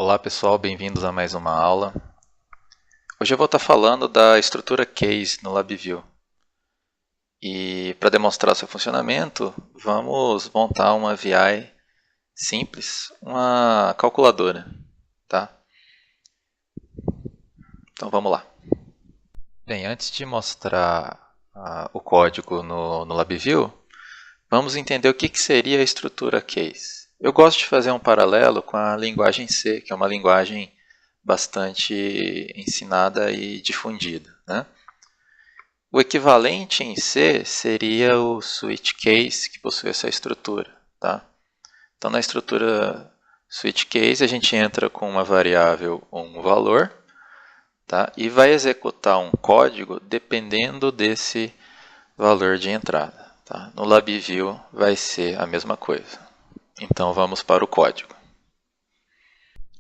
Olá pessoal, bem-vindos a mais uma aula. Hoje eu vou estar falando da estrutura case no LabVIEW. E para demonstrar seu funcionamento, vamos montar uma VI simples, uma calculadora. Tá? Então vamos lá. Bem, antes de mostrar o código no LabVIEW, vamos entender o que seria a estrutura case. Eu gosto de fazer um paralelo com a linguagem C, que é uma linguagem bastante ensinada e difundida, né? O equivalente em C seria o switch case, que possui essa estrutura. Tá? Então, na estrutura switch case, a gente entra com uma variável ou um valor, tá? E vai executar um código dependendo desse valor de entrada. Tá? No LabVIEW vai ser a mesma coisa. Então, vamos para o código.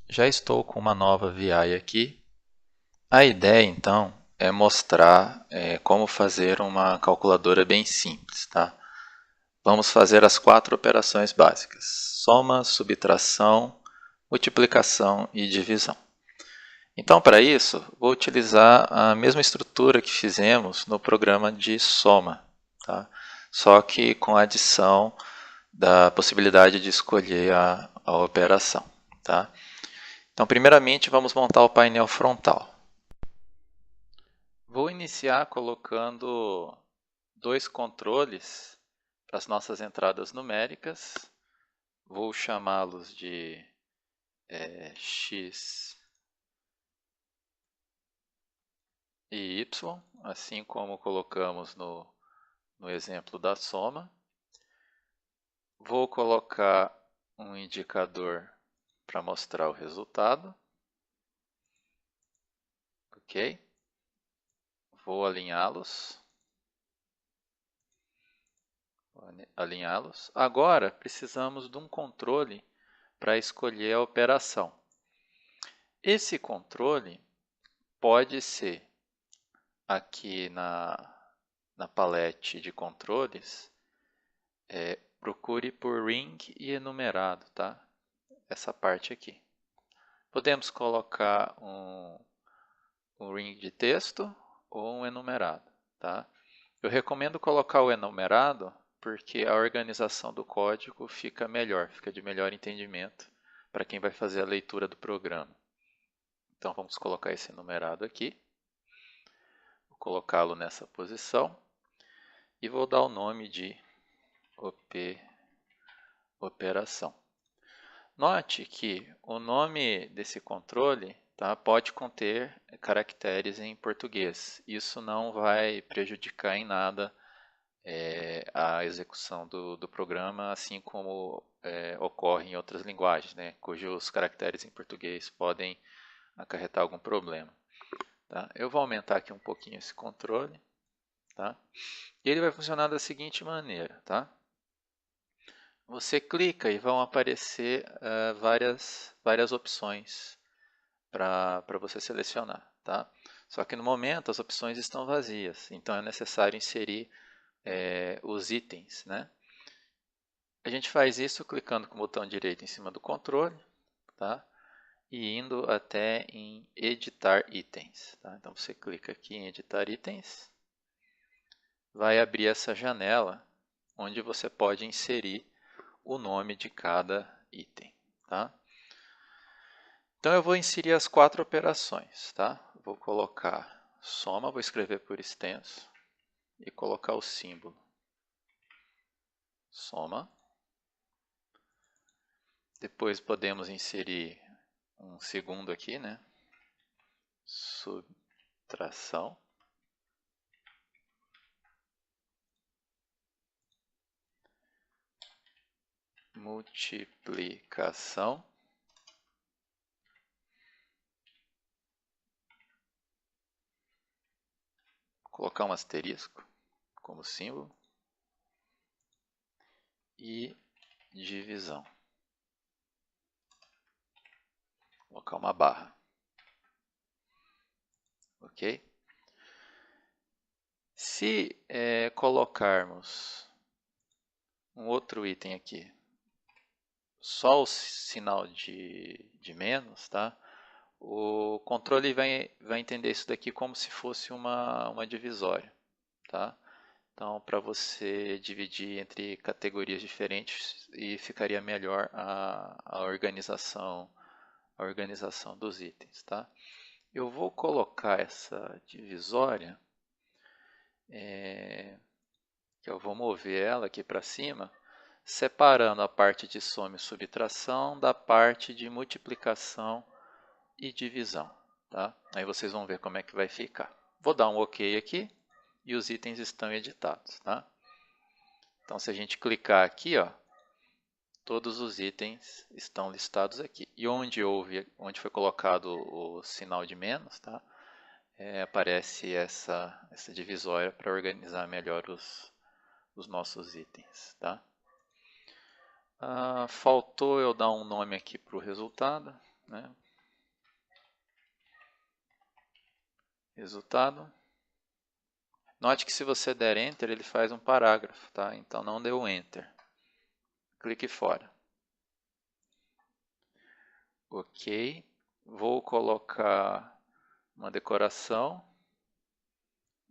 Já estou com uma nova VI aqui. A ideia, então, é mostrar como fazer uma calculadora bem simples. Tá? Vamos fazer as 4 operações básicas: soma, subtração, multiplicação e divisão. Então, para isso, vou utilizar a mesma estrutura que fizemos no programa de soma, tá? Só que com a adição da possibilidade de escolher a operação. Tá? Então, primeiramente, vamos montar o painel frontal. Vou iniciar colocando 2 controles para as nossas entradas numéricas. Vou chamá-los de x e y, assim como colocamos no exemplo da soma. Vou colocar um indicador para mostrar o resultado. Ok? Vou alinhá-los. Agora, precisamos de um controle para escolher a operação. Esse controle pode ser aqui na palete de controles, procure por ring e enumerado, tá? Essa parte aqui. Podemos colocar um ring de texto ou um enumerado, tá? Eu recomendo colocar o enumerado porque a organização do código fica melhor, fica de melhor entendimento para quem vai fazer a leitura do programa. Então vamos colocar esse enumerado aqui. Vou colocá-lo nessa posição e vou dar o nome de operação. Note que o nome desse controle, tá, pode conter caracteres em português. Isso não vai prejudicar em nada a execução do programa, assim como ocorre em outras linguagens, né, cujos caracteres em português podem acarretar algum problema. Tá? Eu vou aumentar aqui um pouquinho esse controle. Tá? E ele vai funcionar da seguinte maneira. Tá? Você clica e vão aparecer várias opções para você selecionar. Tá? Só que no momento as opções estão vazias, então é necessário inserir os itens. Né? A gente faz isso clicando com o botão direito em cima do controle, tá? E indo até em editar itens. Tá? Então você clica aqui em editar itens, vai abrir essa janela onde você pode inserir o nome de cada item. Tá? Então eu vou inserir as 4 operações. Tá? Vou colocar soma, vou escrever por extenso e colocar o símbolo soma. Depois podemos inserir um segundo aqui, né? Subtração. Multiplicação. Vou colocar um asterisco como símbolo. E divisão. Vou colocar uma barra. Ok? Se colocarmos um outro item aqui, só o sinal de menos, tá? O controle vai entender isso daqui como se fosse uma divisória, tá? Então, para você dividir entre categorias diferentes e ficaria melhor a organização dos itens, tá? Eu vou colocar essa divisória, que eu vou mover ela aqui para cima, separando a parte de soma e subtração da parte de multiplicação e divisão, tá? Aí vocês vão ver como é que vai ficar. Vou dar um OK aqui e os itens estão editados, tá? Então, se a gente clicar aqui, ó, todos os itens estão listados aqui. E onde foi colocado o sinal de menos, tá? Aparece essa divisória para organizar melhor os nossos itens, tá? Faltou eu dar um nome aqui para o resultado, né? Resultado. Note que se você der Enter, ele faz um parágrafo, tá? Então não deu Enter. Clique fora. Ok. Vou colocar uma decoração,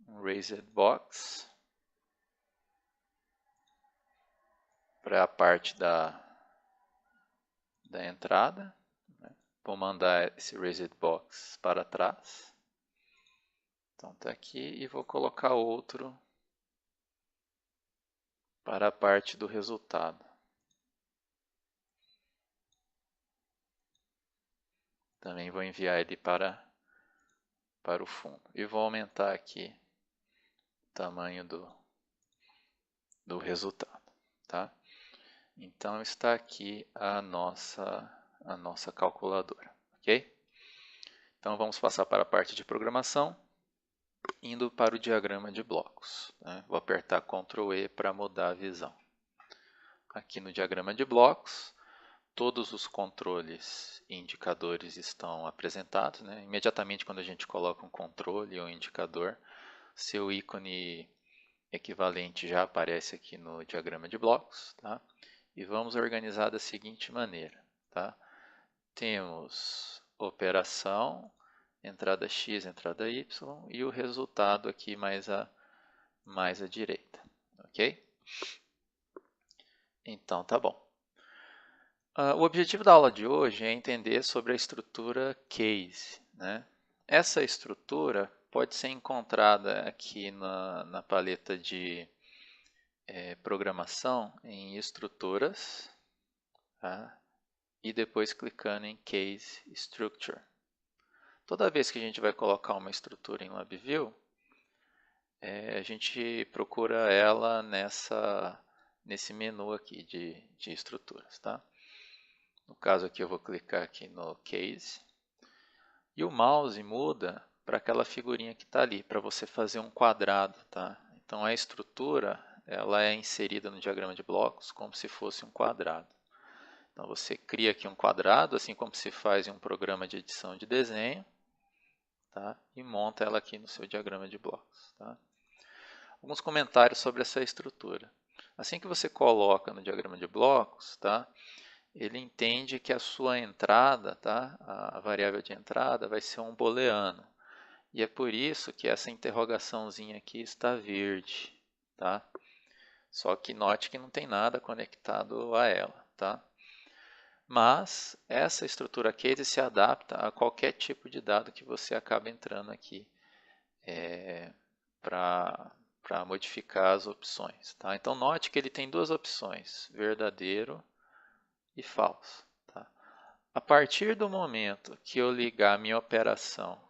um raised box, para a parte da entrada. Vou mandar esse raised box para trás. Então está aqui e vou colocar outro para a parte do resultado. Também vou enviar ele para o fundo. E vou aumentar aqui o tamanho do resultado, tá? Então está aqui a nossa calculadora, ok? Então vamos passar para a parte de programação, indo para o diagrama de blocos, né? Vou apertar Ctrl E para mudar a visão. Aqui no diagrama de blocos, todos os controles e indicadores estão apresentados, né? Imediatamente quando a gente coloca um controle ou um indicador, seu ícone equivalente já aparece aqui no diagrama de blocos, tá? E vamos organizar da seguinte maneira, tá? Temos operação, entrada X, entrada Y e o resultado aqui mais à direita, ok? Então tá bom. O objetivo da aula de hoje é entender sobre a estrutura case, né? Essa estrutura pode ser encontrada aqui na paleta de programação em estruturas, tá? E depois clicando em Case Structure. Toda vez que a gente vai colocar uma estrutura em LabVIEW, a gente procura ela nesse menu aqui de estruturas, tá? No caso aqui eu vou clicar aqui no Case e o mouse muda para aquela figurinha que está ali, para você fazer um quadrado, tá? Então a estrutura ela é inserida no diagrama de blocos como se fosse um quadrado. Então você cria aqui um quadrado, assim como se faz em um programa de edição de desenho, tá? E monta ela aqui no seu diagrama de blocos, tá? Alguns comentários sobre essa estrutura. Assim que você coloca no diagrama de blocos, tá? Ele entende que a sua entrada, tá? A variável de entrada vai ser um booleano. E é por isso que essa interrogaçãozinha aqui está verde, tá? Só que note que não tem nada conectado a ela, tá? Mas essa estrutura case se adapta a qualquer tipo de dado que você acaba entrando aqui para modificar as opções, tá? Então note que ele tem duas opções, verdadeiro e falso, tá? A partir do momento que eu ligar a minha operação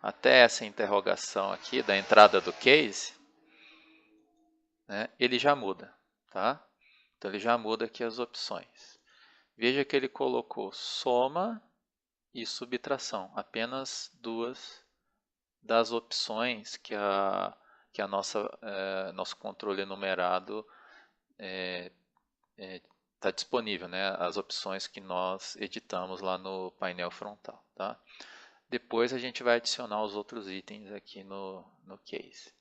até essa interrogação aqui da entrada do case, né, ele já muda, tá? Então ele já muda aqui as opções. Veja que ele colocou soma e subtração, apenas duas das opções que nosso controle enumerado está disponível, né? As opções que nós editamos lá no painel frontal, tá? Depois a gente vai adicionar os outros itens aqui no case.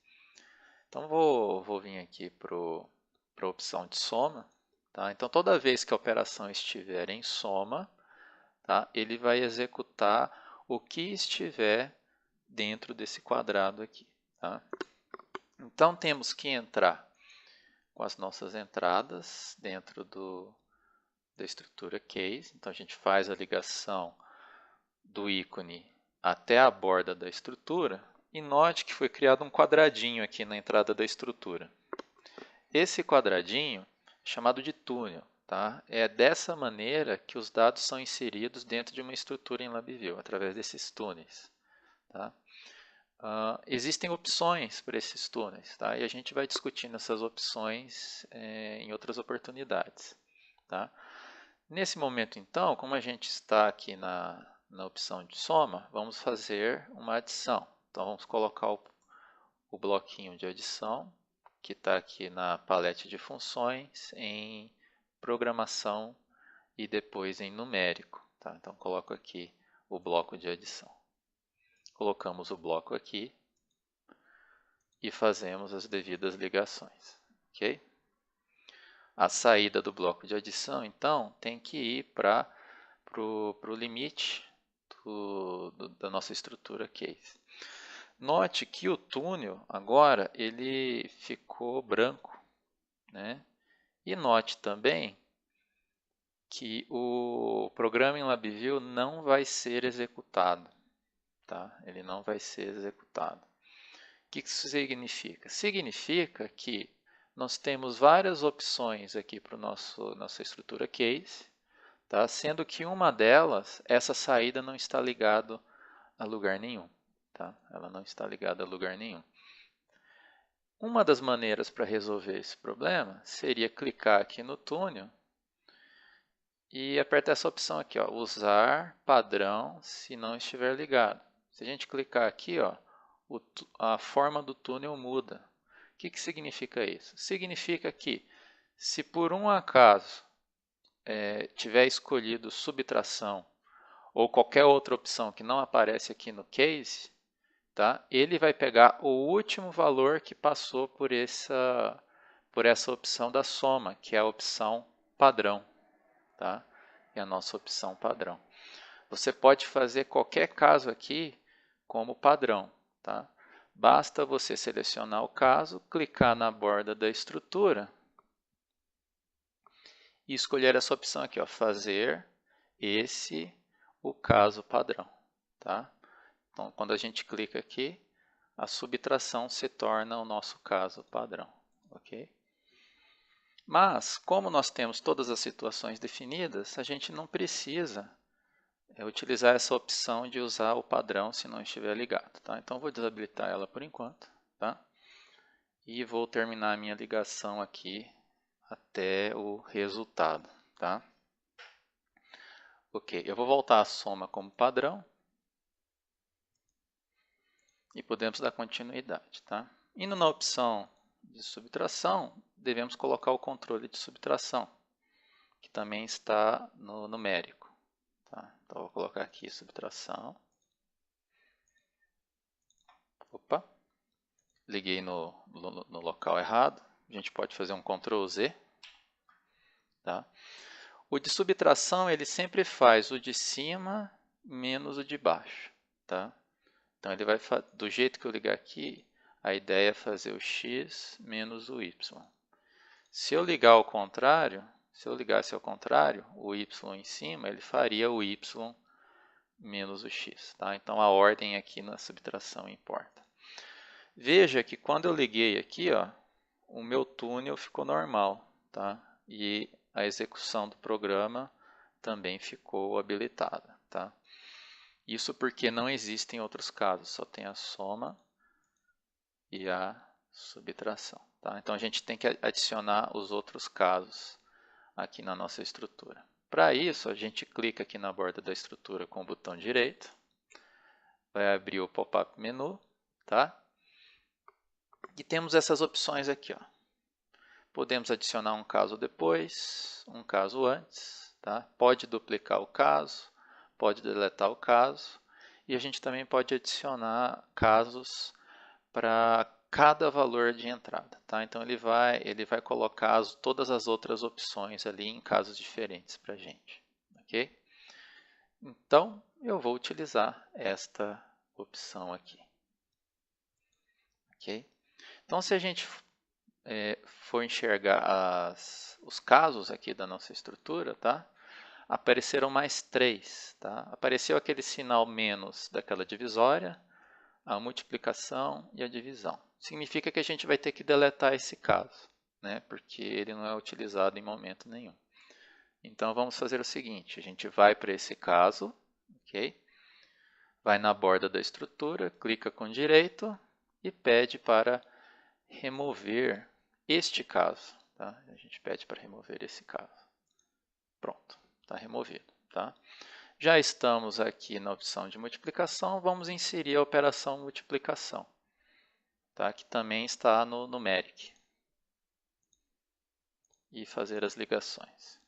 Então vou vir aqui para a opção de soma, Tá? Então, toda vez que a operação estiver em soma, tá? Ele vai executar o que estiver dentro desse quadrado aqui. Tá? Então, temos que entrar com as nossas entradas dentro da estrutura case. Então, a gente faz a ligação do ícone até a borda da estrutura e note que foi criado um quadradinho aqui na entrada da estrutura. Esse quadradinho é chamado de túnel. Tá? É dessa maneira que os dados são inseridos dentro de uma estrutura em LabVIEW, através desses túneis. Tá? Existem opções para esses túneis, tá? E a gente vai discutindo essas opções em outras oportunidades. Tá? Nesse momento, então, como a gente está aqui na opção de soma, vamos fazer uma adição. Então, vamos colocar o bloquinho de adição, que está aqui na palete de funções, em programação e depois em numérico. Tá? Então, coloco aqui o bloco de adição. Colocamos o bloco aqui e fazemos as devidas ligações. Okay? A saída do bloco de adição, então, tem que ir para o limite da nossa estrutura case. Note que o túnel agora ele ficou branco, né? E note também que o programa em LabVIEW não vai ser executado. Tá? Ele não vai ser executado. O que isso significa? Significa que nós temos várias opções aqui para nossa estrutura case, tá? Sendo que uma delas, essa saída não está ligada a lugar nenhum. Tá? Ela não está ligada a lugar nenhum. Uma das maneiras para resolver esse problema seria clicar aqui no túnel e apertar essa opção aqui, ó, usar padrão se não estiver ligado. Se a gente clicar aqui, ó, a forma do túnel muda. O que significa isso? Significa que se por um acaso tiver escolhido subtração ou qualquer outra opção que não aparece aqui no case, tá? Ele vai pegar o último valor que passou por essa opção da soma, que é a opção padrão. Tá? É a nossa opção padrão. Você pode fazer qualquer caso aqui como padrão. Tá? Basta você selecionar o caso, clicar na borda da estrutura e escolher essa opção aqui, ó, fazer o caso padrão. Tá? Então, quando a gente clica aqui, a subtração se torna o nosso caso padrão. Ok? Mas, como nós temos todas as situações definidas, a gente não precisa utilizar essa opção de usar o padrão se não estiver ligado. Tá? Então, vou desabilitar ela por enquanto. Tá? E vou terminar a minha ligação aqui até o resultado. Tá? Ok, eu vou voltar a soma como padrão. E podemos dar continuidade. Tá? Indo na opção de subtração, devemos colocar o controle de subtração, que também está no numérico. Tá? Então, vou colocar aqui subtração. Opa, liguei no local errado. A gente pode fazer um Ctrl Z. Tá? O de subtração, ele sempre faz o de cima menos o de baixo. Tá? Então, ele vai do jeito que eu ligar aqui, a ideia é fazer o x menos o y. Se eu ligar ao contrário, se eu ligasse ao contrário, o y em cima, ele faria o y menos o x. Tá? Então, a ordem aqui na subtração importa. Veja que quando eu liguei aqui, ó, o meu túnel ficou normal. Tá? E a execução do programa também ficou habilitada. Tá? Isso porque não existem outros casos, só tem a soma e a subtração. Tá? Então, a gente tem que adicionar os outros casos aqui na nossa estrutura. Para isso, a gente clica aqui na borda da estrutura com o botão direito, vai abrir o pop-up menu, tá? E temos essas opções aqui, ó. Podemos adicionar um caso depois, um caso antes, tá? Pode duplicar o caso, pode deletar o caso, e a gente também pode adicionar casos para cada valor de entrada, tá? Então ele vai colocar todas as outras opções ali em casos diferentes para a gente, ok? Então eu vou utilizar esta opção aqui, ok? Então se a gente for enxergar os casos aqui da nossa estrutura, tá? Apareceram mais 3, tá? Apareceu aquele sinal menos daquela divisória, a multiplicação e a divisão. Significa que a gente vai ter que deletar esse caso, né? Porque ele não é utilizado em momento nenhum. Então vamos fazer o seguinte, a gente vai para esse caso, ok? Vai na borda da estrutura, clica com direito e pede para remover este caso, tá? A gente pede para remover esse caso. Pronto, está removido, tá? Já estamos aqui na opção de multiplicação, vamos inserir a operação multiplicação, tá? Que também está no numeric. E fazer as ligações.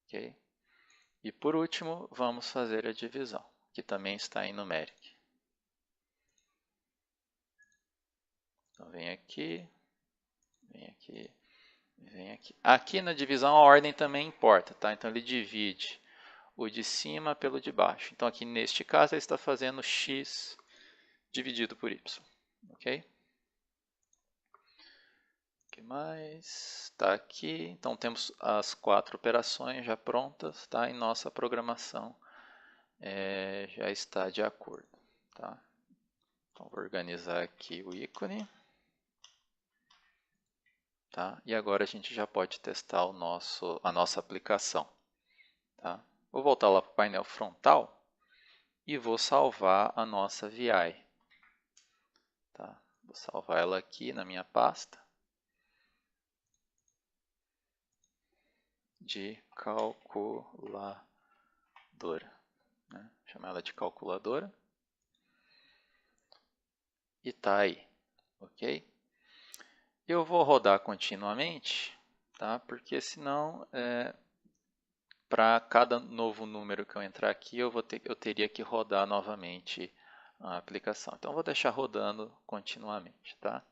Ok? E por último, vamos fazer a divisão, que também está em numeric. Então vem aqui, vem aqui, vem aqui. Aqui na divisão a ordem também importa, tá? Então ele divide o de cima pelo de baixo. Então aqui neste caso ele está fazendo x dividido por y, ok? O que mais? Está aqui. Então temos as 4 operações já prontas, tá? E nossa programação já está de acordo, tá? Então vou organizar aqui o ícone, tá? E agora a gente já pode testar a nossa aplicação, tá? Vou voltar lá para o painel frontal e vou salvar a nossa VI, tá? Vou salvar ela aqui na minha pasta de calculadora, né? Vou chamar ela de calculadora e tá aí, ok? Eu vou rodar continuamente, tá? Porque senão para cada novo número que eu entrar aqui eu teria que rodar novamente a aplicação. Então eu vou deixar rodando continuamente, tá?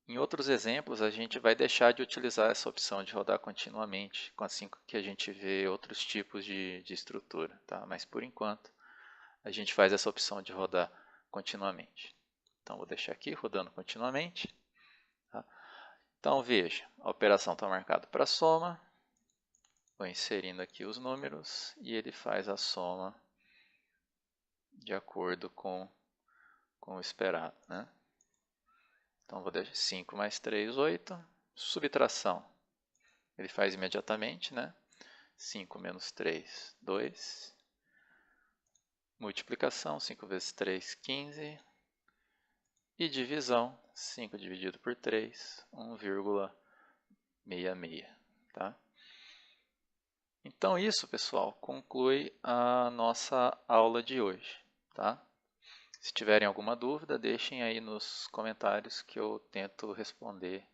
Em outros exemplos, a gente vai deixar de utilizar essa opção de rodar continuamente, assim que a gente vê outros tipos de estrutura. Tá? Mas, por enquanto, a gente faz essa opção de rodar continuamente. Então, vou deixar aqui rodando continuamente. Tá? Então, veja, a operação está marcada para soma. Vou inserindo aqui os números e ele faz a soma de acordo com o esperado, né? Então, vou deixar 5 mais 3, 8. Subtração, ele faz imediatamente, né? 5 menos 3, 2. Multiplicação, 5 vezes 3, 15. E divisão, 5 dividido por 3, 1,66. Tá? Então, isso, pessoal, conclui a nossa aula de hoje. Tá? Se tiverem alguma dúvida, deixem aí nos comentários que eu tento responder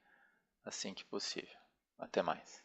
assim que possível. Até mais.